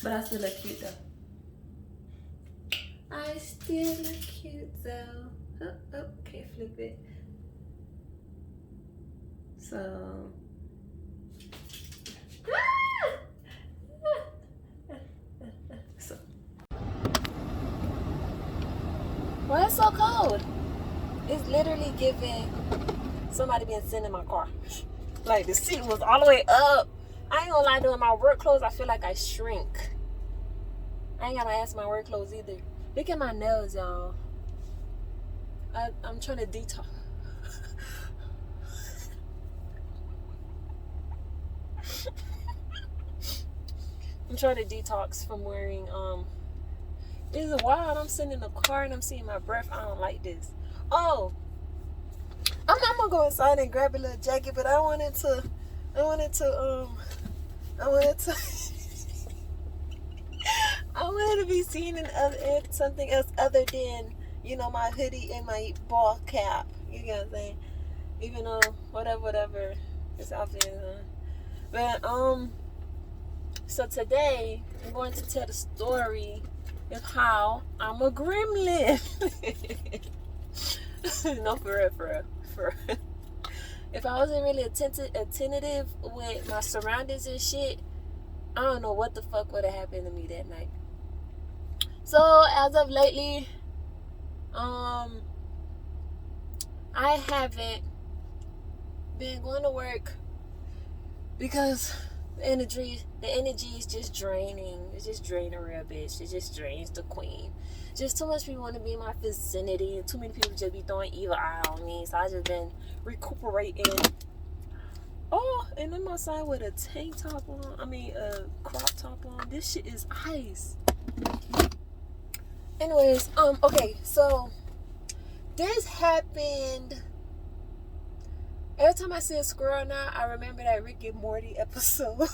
But I still look cute though. I still look cute though. Oh, can't flip it. So. So. Why it's so cold? It's literally giving somebody being sitting in my car. Like the seat was all the way up. I ain't gonna lie, doing my work clothes, I feel like I shrink. I ain't gotta ask my work clothes either. Look at my nails, y'all. I'm trying to detox. I'm trying to detox from wearing this is wild. I'm sitting in the car and I'm seeing my breath. I don't like this. Oh, I'm gonna go inside and grab a little jacket, but I wanted to I wanted to be seen in something else other than, you know, my hoodie and my ball cap. You get what I'm saying? Even though whatever this outfit is on. But so today I'm going to tell the story of how I'm a gremlin. No, for real. If I wasn't really attentive with my surroundings and shit, I don't know what the fuck would have happened to me that night. So as of lately, I haven't been going to work because the energy is just draining. It's just draining real bitch. It just drains the queen. Just too much people want to be in my vicinity, and too many people just be throwing evil eye on me. So I just been recuperating. Oh, and I'm outside with a tank top on. A crop top on. This shit is ice. Anyways, okay, so this happened. Every time I see a squirrel now, I remember that Rick and Morty episode.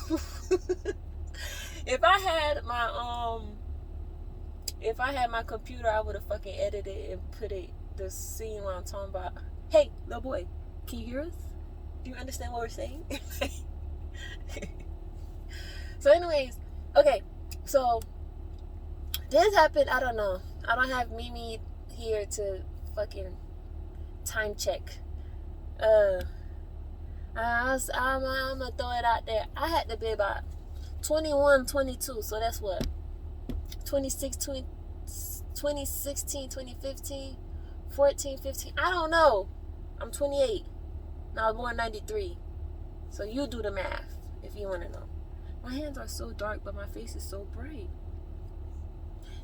If I had my computer, I would have fucking edited it and put the scene where I'm talking about, hey, little boy, can you hear us? Do you understand what we're saying? So anyways, okay, so this happened, I don't know. I don't have Mimi here to fucking time check. I'm gonna throw it out there. I had to be about 21, 22, so that's what? 2016, 2015, 14, 15. I don't know. I'm 28. Now I was born 93. So you do the math if you want to know. My hands are so dark, but my face is so bright.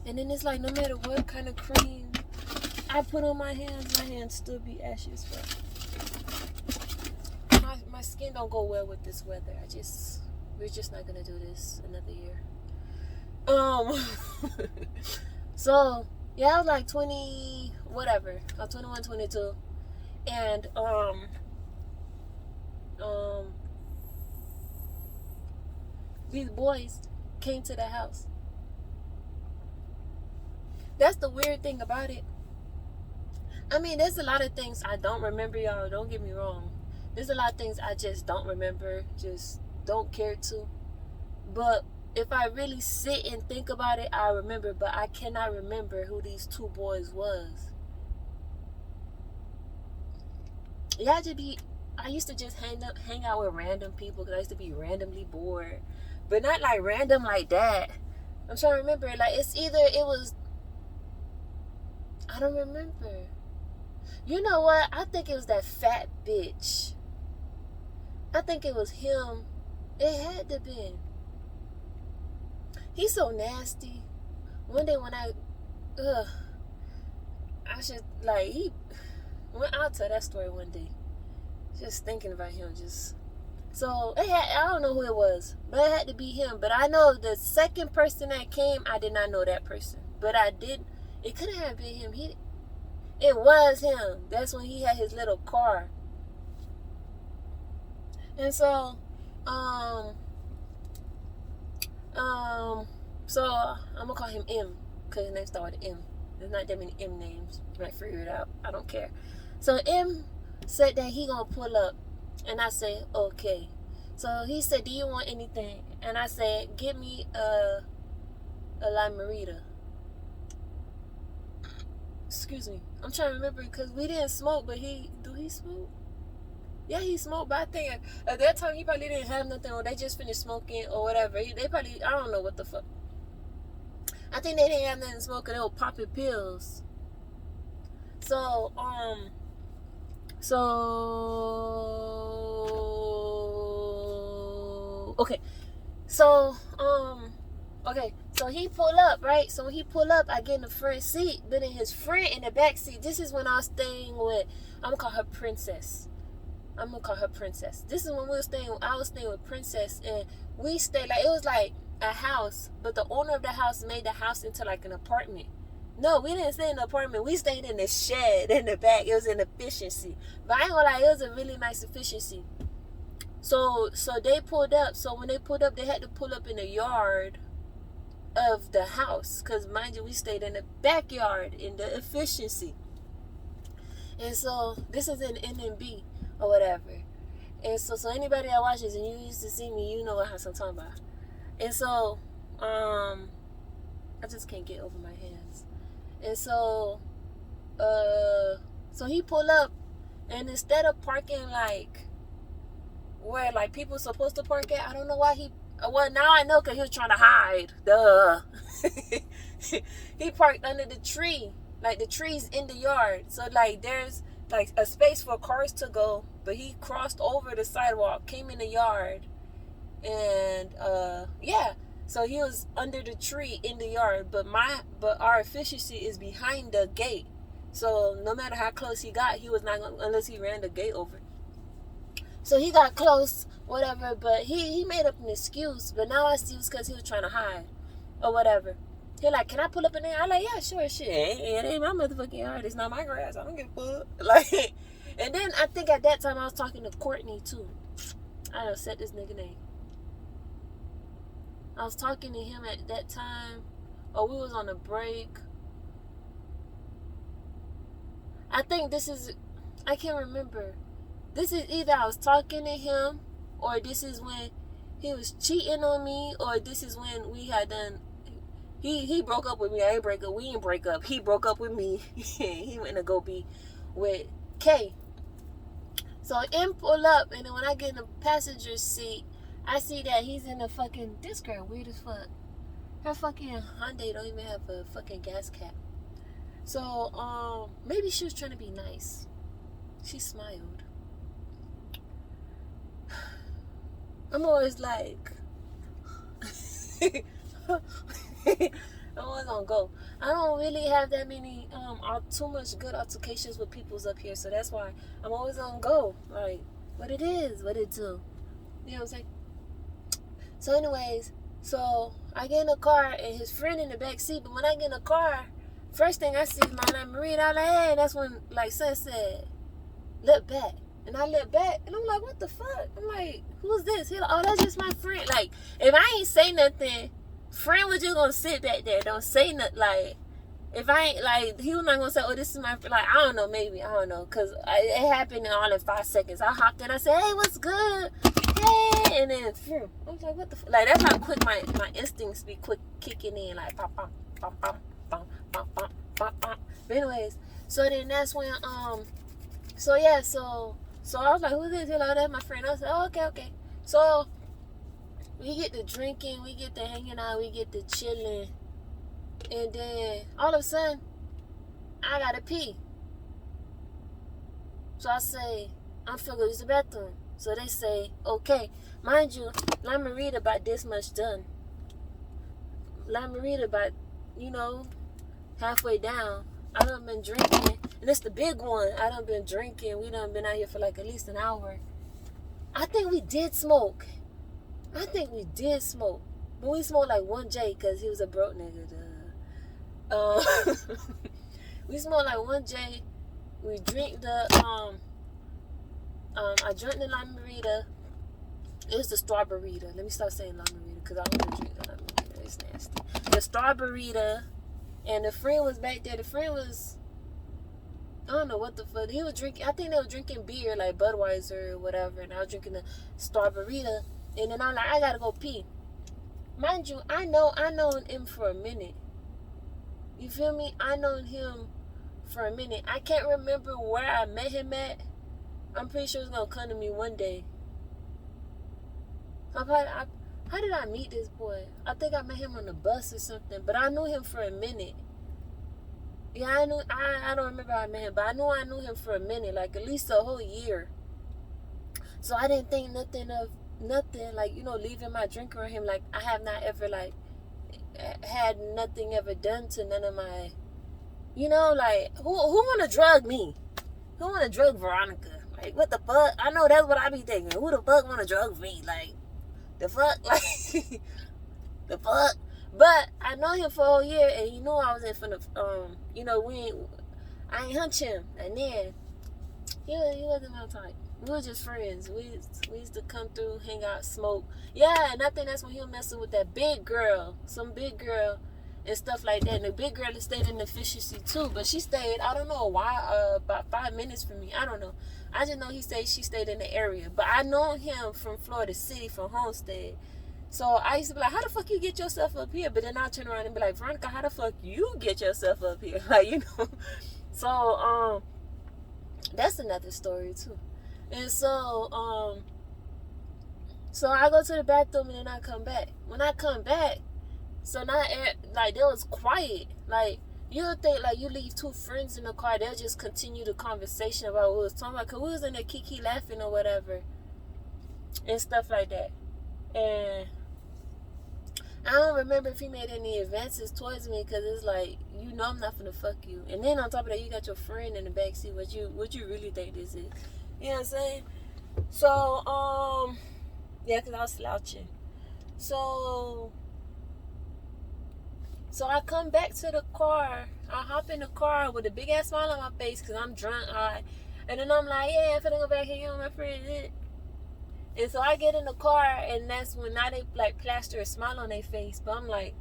And then it's like no matter what kind of cream I put on my hands still be ashes. But my skin don't go well with this weather. We're just not gonna do this another year. So yeah, I was like 20 whatever. I was 21, 22, and these boys came to the house. That's the weird thing about it. There's a lot of things I don't remember, y'all. Don't get me wrong. There's a lot of things I just don't remember, just don't care to. But if I really sit and think about it, I remember. But I cannot remember who these two boys was. Yeah, I used to just hang out with random people because I used to be randomly bored. But not like random like that. I'm trying to remember. Like, it was... I don't remember. You know what? I think it was that fat bitch. I think it was him. It had to be. He's so nasty. One day when I'll tell that story one day. Just thinking about him, so I don't know who it was, but it had to be him. But I know the second person that came, I did not know that person. But it couldn't have been him. It was him. That's when he had his little car. And so, so I'm gonna call him M, because his name started with M. There's not that many M names. You might figure it out. I don't care. So M said that he gonna pull up, and I say, okay. So he said, do you want anything? And I said, get me a La Marita. Excuse me. I'm trying to remember because we didn't smoke, but do he smoke? Yeah, he smoked, but I think at that time he probably didn't have nothing, or they just finished smoking or whatever. They probably, I don't know what the fuck. I think they didn't have nothing smoking. They were popping pills. So, okay. So, okay. So he pull up, right? So when he pull up, I get in the front seat, but in his friend in the back seat. This is when I was staying with, I'm gonna call her Princess. This is when I was staying with Princess, and we stayed, like, it was like a house, but the owner of the house made the house into like an apartment. No, we didn't stay in the apartment. We stayed in the shed in the back. It was an efficiency. But I ain't gonna lie, it was a really nice efficiency. So they pulled up. So when they pulled up, they had to pull up in the yard of the house. Because mind you, we stayed in the backyard in the efficiency. And so this is in NMB or whatever. And so anybody that watches and you used to see me, you know what I'm talking about. And so I just can't get over my hands. And so he pull up, and instead of parking like where like people supposed to park at, I don't know why well, now I know, because he was trying to hide. Duh. He parked under the tree, like the trees in the yard. So like there's like a space for cars to go, but he crossed over the sidewalk, came in the yard, and yeah. So he was under the tree in the yard, but our efficiency is behind the gate. So no matter how close he got, he was not gonna, unless he ran the gate over. So he got close, whatever, but he made up an excuse. But now I see it was because he was trying to hide or whatever. He like, can I pull up in there? I'm like, yeah, sure, shit. It ain't my motherfucking yard. It's not my grass. I don't give a fuck. Like, and then I think at that time I was talking to Courtney too. I done said this nigga name. I was talking to him at that time, or we was on a break. I think I can't remember. This is either I was talking to him, or this is when he was cheating on me, or this is when we had done, he broke up with me. I ain't break up. We didn't break up. He broke up with me. He went to go be with Kay. So M pull up, and then when I get in the passenger seat, I see that he's in a fucking, this girl weird as fuck. Her fucking Hyundai don't even have a fucking gas cap. So, maybe she was trying to be nice. She smiled. I'm always like, I'm always on go. I don't really have that many, too much good altercations with people's up here. So that's why I'm always on go. Like, what it is, what it do. You know what I'm saying? So anyways, so I get in the car and his friend in the back seat. But when I get in the car, first thing I see is my Aunt Marie. And I'm like, hey, that's when like Son said, look back. And I look back and I'm like, what the fuck? I'm like, who's this? He like, oh, that's just my friend. Like, if I ain't say nothing, friend was just gonna sit back there. Don't say nothing. Like, if I ain't, like, he was not gonna say, oh, this is my friend. Like, I don't know, maybe. I don't know. Because it happened all in 5 seconds. I hopped in. I said, hey, what's good? Hey. And then, I was like, what the fuck? Like, that's how quick my instincts be quick kicking in. Like, pop, pop, pop, pop, pop, pop, pop, pop, pop. But anyways, so then that's when, so yeah, so I was like, who's this? He's like, oh, that's my friend. I was like, oh, okay. So we get to drinking, we get to hanging out, we get to chilling. And then all of a sudden, I gotta pee. So I say, I'm finna go use the bathroom. So they say, okay. Mind you, La Marita about this much done. La Marita about, halfway down. I done been drinking. And it's the big one. I done been drinking. We done been out here for like at least an hour. I think we did smoke. But we smoked like 1J because he was a broke nigga. We smoked like 1J. We drink the, I drank the La Marita. It was the Strawberryta. Let me stop saying La Marita because I don't want to drink the La Marita. It's nasty. The Strawberryta. And the friend was back there. The friend was I don't know what the fuck. He was drinking, I think they were drinking beer, like Budweiser or whatever, and I was drinking a Starburrito. And then I'm like, I gotta go pee. Mind you, I know him for a minute. You feel me? I known him for a minute. I can't remember where I met him at. I'm pretty sure it's gonna come to me one day. How did I meet this boy? I think I met him on the bus or something, but I knew him for a minute. Yeah, I don't remember how I met him, but I knew him for a minute, like at least a whole year. So I didn't think nothing, like, leaving my drink around him. Like, I have not ever, like, had nothing ever done to none of my, like, who want to drug me? Who want to drug Veronica? Like, what the fuck? I know that's what I be thinking. Who the fuck want to drug me? Like, the fuck? Like, the fuck? But I know him for a whole year, and he knew I was in front of, I ain't hunch him. And then, he wasn't my type. We were just friends. We used to come through, hang out, smoke. Yeah, and I think that's when he was messing with that big girl, some big girl, and stuff like that. And the big girl stayed in the efficiency too, but she stayed, I don't know why, about 5 minutes from me. I don't know. I just know she stayed in the area. But I know him from Florida City, from Homestead. So I used to be like, how the fuck you get yourself up here? But then I turn around and be like, Veronica, how the fuck you get yourself up here? Like, So, that's another story too. And so, so I go to the bathroom and then I come back. When I come back, so now, like, it was quiet. Like, you don't think, like, you leave two friends in the car, they'll just continue the conversation about what we was talking about. Because we was in there kiki laughing or whatever. And stuff like that. And I don't remember if he made any advances towards me, because it's like, I'm not finna fuck you. And then on top of that, you got your friend in the backseat. What you really think this is? You know what I'm saying? So, yeah, because I was slouching. So I come back to the car. I hop in the car with a big ass smile on my face because I'm drunk. And then I'm like, yeah, I'm finna go back here with my friend. And so I get in the car, and that's when now they like plaster a smile on their face. But I'm like,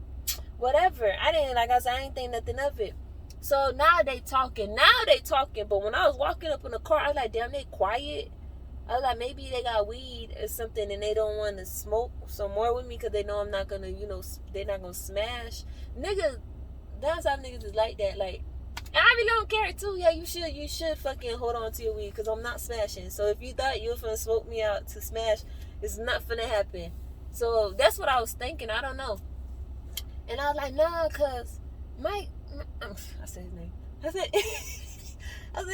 whatever. I ain't think nothing of it. So now they talking. But when I was walking up in the car, I was like, damn, they quiet. I was like, maybe they got weed or something and they don't want to smoke some more with me because they know I'm not going to, they're not going to smash. Niggas, down south niggas is like that. Like, I really don't care too. Yeah, you should fucking hold on to your weed because I'm not smashing. So if you thought you were finna smoke me out to smash, it's not finna happen. So that's what I was thinking. I don't know. And I was like, nah, cause I said his name. I said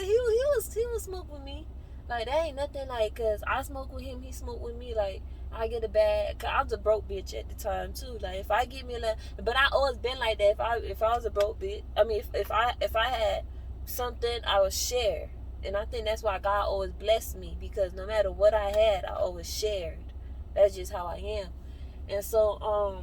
he was smoke with me. Like, that ain't nothing, like, cause I smoke with him, he smoke with me. Like, I get a bag, cause I was a broke bitch at the time too. Like, if I get me but I always been like that. If I was a broke bitch, I mean, if I had something, I would share. And I think that's why God always blessed me, because no matter what I had, I always shared. That's just how I am. And so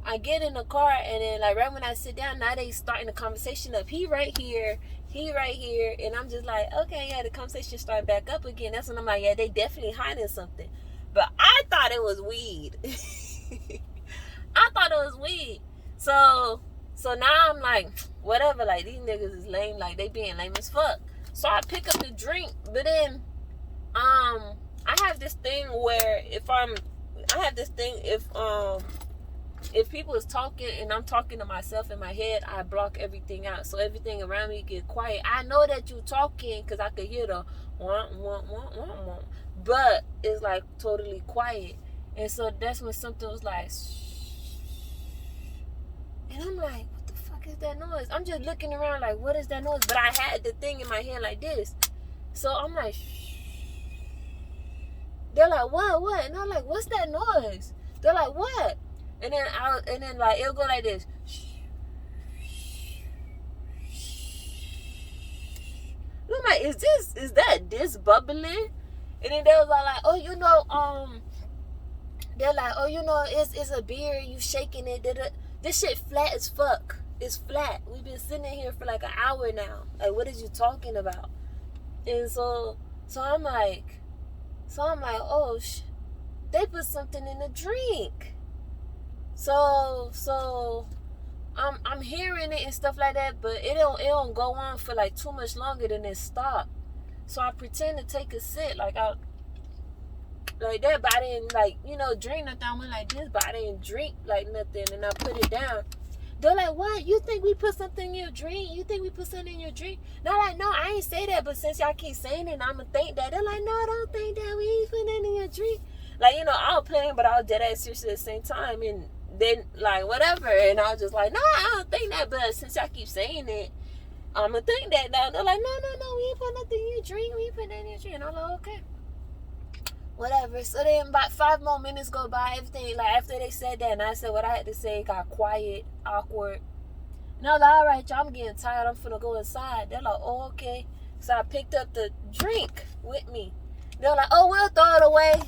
I get in the car, and then, like, right when I sit down, now they starting the conversation up. He right here, and I'm just like, okay, yeah, the conversation started back up again. That's when I'm like, yeah, they definitely hiding something. But I thought it was weed. I thought it was weed. So now I'm like, whatever, like, these niggas is lame, like, they being lame as fuck. So I pick up the drink, but then, I have this thing where if people is talking and I'm talking to myself in my head, I block everything out. So everything around me get quiet. I know that you talking because I could hear the wah, wah, wah, wah, wah. But it's like totally quiet. And so that's when something was like, shh. And I'm like, what the fuck is that noise? I'm just looking around like, what is that noise? But I had the thing in my hand like this. So I'm like, shh. They're like, what? And I'm like, what's that noise? They're like, what? And then like it'll go like this. And I'm like, is that bubbling? And then they was like, oh, they're like, oh, it's a beer, you shaking it. This shit flat as fuck. It's flat. We've been sitting in here for like an hour now. Like, what is you talking about? And so I'm like, oh, they put something in the drink. So I'm hearing it and stuff like that, but it don't go on for like too much longer than it stop. So I pretend to take a sip, like I like that, but I didn't like, drink nothing. I went like this, but I didn't drink like nothing, and I put it down. They're like, what? You think we put something in your drink? You think we put something in your drink? They're like, no, I ain't say that, but since y'all keep saying it, I'ma think that. They're like, no, I don't think that. We ain't putting that in your drink. Like, I was playing, but I was dead ass serious at the same time, and then like whatever, and I was just like, no, I don't think that, but since y'all keep saying it, I'ma think that now. They're like, no, we ain't put nothing in your drink. We ain't put that in your drink. And I'm like, okay. Whatever. So then about 5 more minutes go by, everything, like after they said that and I said what I had to say, it got quiet, awkward. And I was like, all right, y'all, I'm getting tired. I'm finna go inside. They're like, oh, okay. So I picked up the drink with me. They're like, oh, we'll throw it away.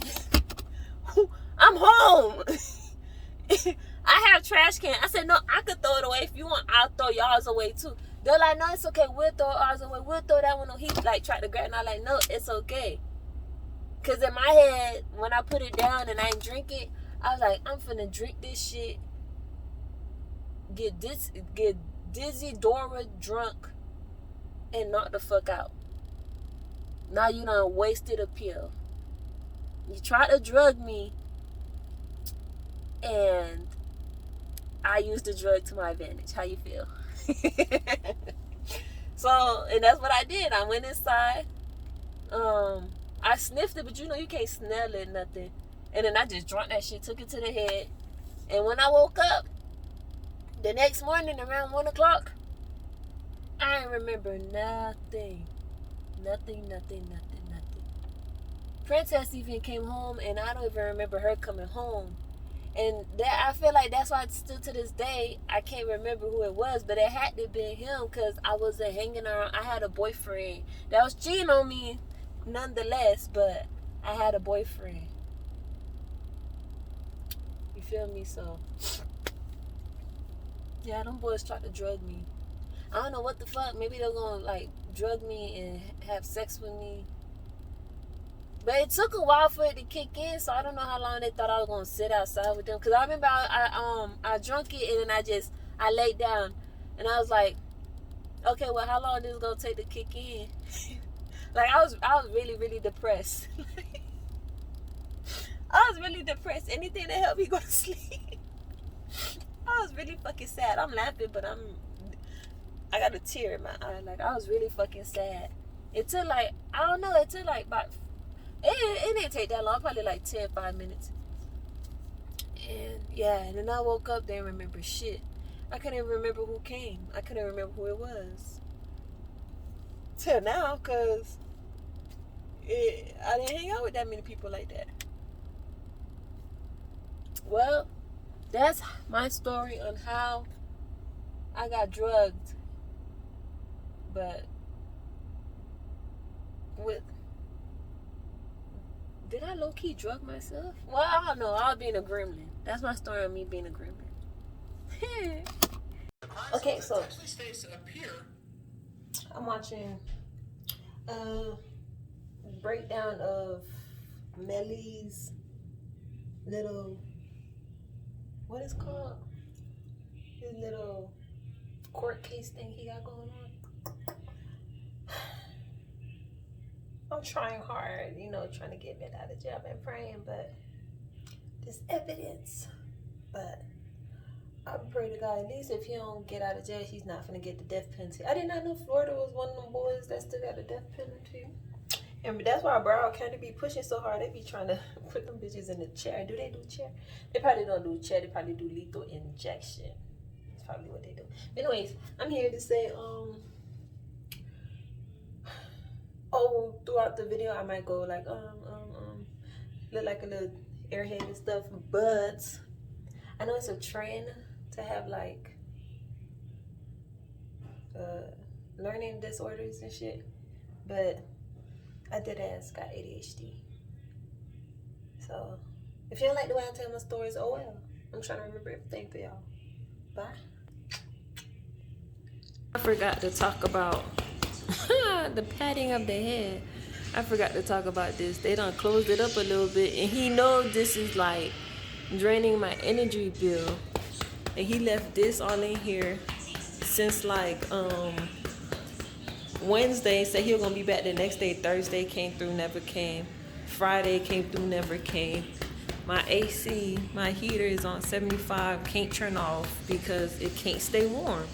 I'm home. I have trash can. I said, no, I could throw it away. If you want, I'll throw y'all's away too. They're like, no, it's okay. We'll throw ours away. We'll throw that one. He like tried to grab it. And I'm like, no, it's okay. Because in my head, when I put it down and I ain't drink it, I was like, I'm finna drink this shit, get dizzy, Dora drunk, and knock the fuck out. Now you done wasted a pill. You tried to drug me, and I used the drug to my advantage. How you feel? So, and that's what I did. I went inside. I sniffed it, but you can't smell it, nothing. And then I just drank that shit, took it to the head. And when I woke up, the next morning around 1 o'clock, I ain't remember nothing. Nothing. Princess even came home, and I don't even remember her coming home. And that I feel like that's why still to this day, I can't remember who it was, but it had to be him because I wasn't hanging around. I had a boyfriend that was cheating on me nonetheless, but I had a boyfriend. You feel me? So yeah, them boys tried to drug me. I don't know what the fuck. Maybe they're gonna like drug me and have sex with me. But it took a while for it to kick in, so I don't know how long they thought I was gonna sit outside with them. Cause I remember I drunk it and then I laid down, and I was like, okay, well, how long is this gonna take to kick in? Like I was really, really depressed. I was really depressed. Anything to help me go to sleep. I was really fucking sad. I'm laughing, but I got a tear in my eye. Like I was really fucking sad. It took like, I don't know, it took like about, it didn't take that long, probably like 5 minutes. And yeah, and then I woke up, didn't remember shit. I couldn't even remember who came. I couldn't remember who it was. Till now, because I didn't hang out with that many people like that. Well, that's my story on how I got drugged. But did I low-key drug myself? Well, I don't know. I was being a gremlin. That's my story on me being a gremlin. Okay, so I'm watching a breakdown of Melly's little, what is it called? His little court case thing he got going on. I'm trying hard, trying to get Ben out of jail. I've been praying, but there's evidence. But I pray to God, at least if he don't get out of jail, he's not gonna get the death penalty. I did not know Florida was one of them boys that still got the death penalty. And that's why Broward County be pushing so hard. They be trying to put them bitches in the chair. Do they do chair? They probably don't do chair. They probably do lethal injection. That's probably what they do. But anyways, I'm here to say, throughout the video, I might go like, look like a little airhead and stuff. But I know it's a trend to have like learning disorders and shit. But I did ask, got ADHD. So if you don't like the way I tell my stories, oh well. I'm trying to remember everything for y'all. Bye. I forgot to talk about the patting of the head. I forgot to talk about this. They done closed it up a little bit, and he knows this is like draining my energy bill. And he left this all in here since like Wednesday. Said he was gonna be back the next day. Thursday came through, never came. Friday came through, never came. My AC, my heater is on 75, can't turn off because it can't stay warm.